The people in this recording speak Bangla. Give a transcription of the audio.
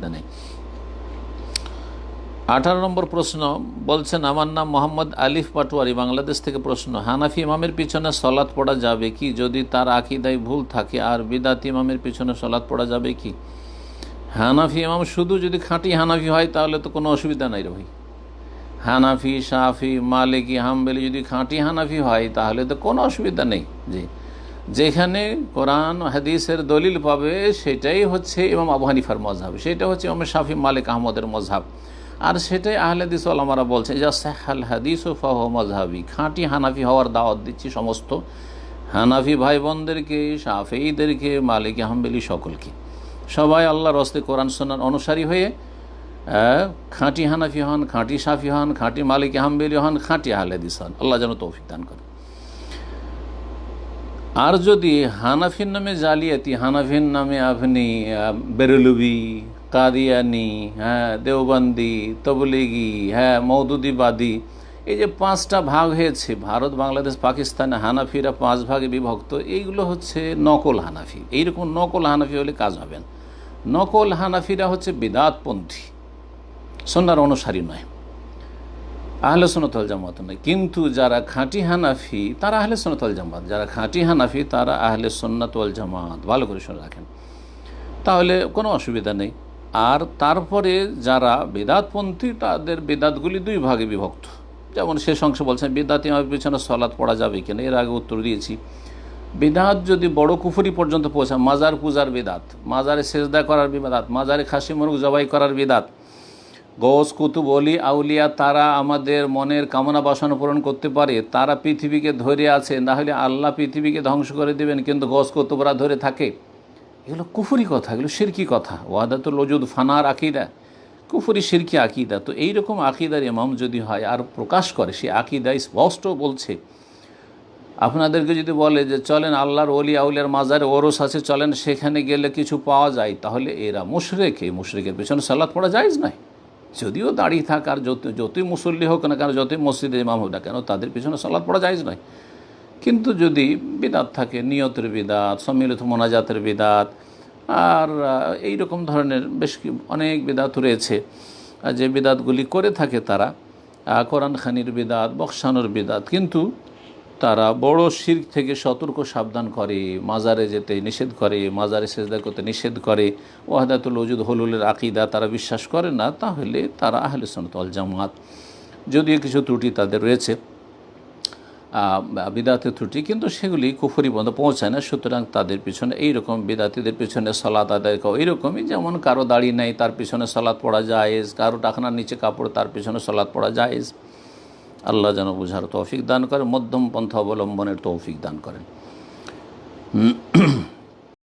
অসুবিধা নেই। 18 নম্বর প্রশ্ন বলছেন, আমার নাম মোহাম্মদ আলিফ পাটোয়ারি, বাংলাদেশ থেকে প্রশ্ন, হানাফি ইমামের পিছনে সলাৎ পড়া যাবে কি যদি তার আকীদায় ভুল থাকে, আর বিদাতি ইমামের পিছনে সলাৎ পড়া যাবে কি? হানাফি ইমাম শুধু যদি খাঁটি হানাফি হয় তাহলে তো কোনো অসুবিধা নাই রে ভাই। হানাফি, শাফি, মালিকি, হাম্বলি যদি খাঁটি হানাফি হয় তাহলে তো কোনো অসুবিধা নেই। জি, যেখানে কোরআন হাদিসের দলিল পাবে সেটাই হচ্ছে ইমাম আবু হানিফার মজহাব, সেটা হচ্ছে ইমাম শাফি, মালিক, আহমদের মজহাব, আর সেটাই আহলে হাদিস ওলামারা বলছে যা সাহাল হাদিস ও ফাহ মজহাবি। খাঁটি হানাফি হওয়ার দাওয়াত দিচ্ছি সমস্ত হানাফি ভাই বোনদেরকে, শাফিঈদেরকে, মালিক, হাম্বলি সকলকে। সবাই আল্লাহর রাস্তে কোরআন সুন্নাহর অনুসারী হয়ে খাঁটি হানাফি হন, খাঁটি শাফি হন, খাঁটি মালিক, হাম্বলি হন, খাঁটি আহলে হাদিস হন। আল্লাহ যেন তৌফিক দান করে। আর যদি হানাফির নামে জালিয়াতি, হানাফির নামে আপনি বেরলভি, কাদিয়ানি, দেওবন্দি, তবলিগি, মওদুদিবাদী, এই যে 5টা ভাগ হয়েছে ভারত, বাংলাদেশ, পাকিস্তানে, হানাফিরা 5 ভাগে বিভক্ত, এইগুলো হচ্ছে নকল হানাফি। এইরকম নকল হানাফি হলে কাজ হবে না। নকল হানাফিরা হচ্ছে বিদআতপন্থী, সুন্নাহর অনুসারী নয়, আহলে সুন্নাত ওয়াল জামাত নয়। কিন্তু যারা খাঁটি হানাফি তারা আহলে সুন্নাত ওয়াল জামাত, যারা খাঁটি হানাফি তারা আহলে সুন্নাত ওয়াল জামাত। ভালো করে শুনে রাখেন, তাহলে কোনো অসুবিধা নেই। আর তারপরে যারা বিদআতপন্থী তাদের বিদআতগুলি 2 ভাগে বিভক্ত। যেমন শেষ অংশ বলছেন বিদআত ইমামের পিছনে সালাত পড়া যাবে কিনা, এর আগে উত্তর দিয়েছি। বিদআত যদি বড় কুফরি পর্যন্ত পৌঁছায়, মাজার পূজার বিদআত, মাজারে সেজদা করার বিদআত, মাজারে খাসি মুরগ জবাই করার বিদআত, গৌস, কুতুব, ওলি, আউলিয়া তারা আমাদের মনের কামনা বাসনা পূরণ করতে পারে, তারা পৃথিবীকে ধরে আছে, না হলে আল্লাহ পৃথিবীকে ধ্বংস করে দেবেন, কিন্তু গৌস কুতুবরা ধরে থাকে, এগুলো কুফরি কথা, এগুলো শিরকি কথা। ওয়াহদাতুল ওজুদ ফানার আকীদা, কুফরি শিরকি আকীদা। তো এইরকম আকীদার ইমাম যদি হয় আর প্রকাশ করে, সে আকীদা স্পষ্ট বলছে, আপনাদেরকে যদি বলে যে চলেন আল্লাহর ওলি আউলিয়ার মাজারে ওরস আছে, চলেন সেখানে গেলে কিছু পাওয়া যায়, তাহলে এরা মুশরিক, এই মুশরিকের পেছনে সালাত পড়া জায়েজ নয়। যদিও দাঁড়িয়ে থাক আর যতই মুসল্লি হোক না কেন, যতই মসজিদে ইমাম হোক না কেন, তাদের পিছনে সালাত পড়া জায়েজ নয়। কিন্তু যদি বিদাত থাকে, নিয়তের বিদাত, সম্মিলিত মোনাজাতের বিদাত, আর এই রকম ধরনের বেশ অনেক বিদাত রয়েছে, যে বিদাতগুলি করে থাকে তারা, কোরআন খানির বিদাত, বক্সানোর বিদাত, কিন্তু তারা বড় শিরক থেকে সতর্ক সাবধান করে, মাজারে যেতে নিষেধ করে, মাজারে সেজদা করতে নিষেধ করে, ওয়াহদাতুল ওজুদ হুলুলের আকীদা তারা বিশ্বাস করে না, তাহলে তারা আহলে সুন্নাত ওয়াল জামাত। যদিও কিছু ত্রুটি তাদের রয়েছে, বিদাতের ত্রুটি, কিন্তু সেগুলি কুফরি পর্যন্ত পৌঁছায় না। সুতরাং তাদের পিছনে এইরকম বিদাতিদের পিছনে সালাত আদায় করা এইরকমই, যেমন কারো দাড়ি নেই তার পিছনে সালাত পড়া জায়েজ, কারো টাকনার নিচে কাপড় তার পিছনে সালাত পড়া জায়েজ। আল্লাহ যেন বুঝার তৌফিক দান করেন, মধ্যম পন্থা অবলম্বনের তৌফিক দান করেন।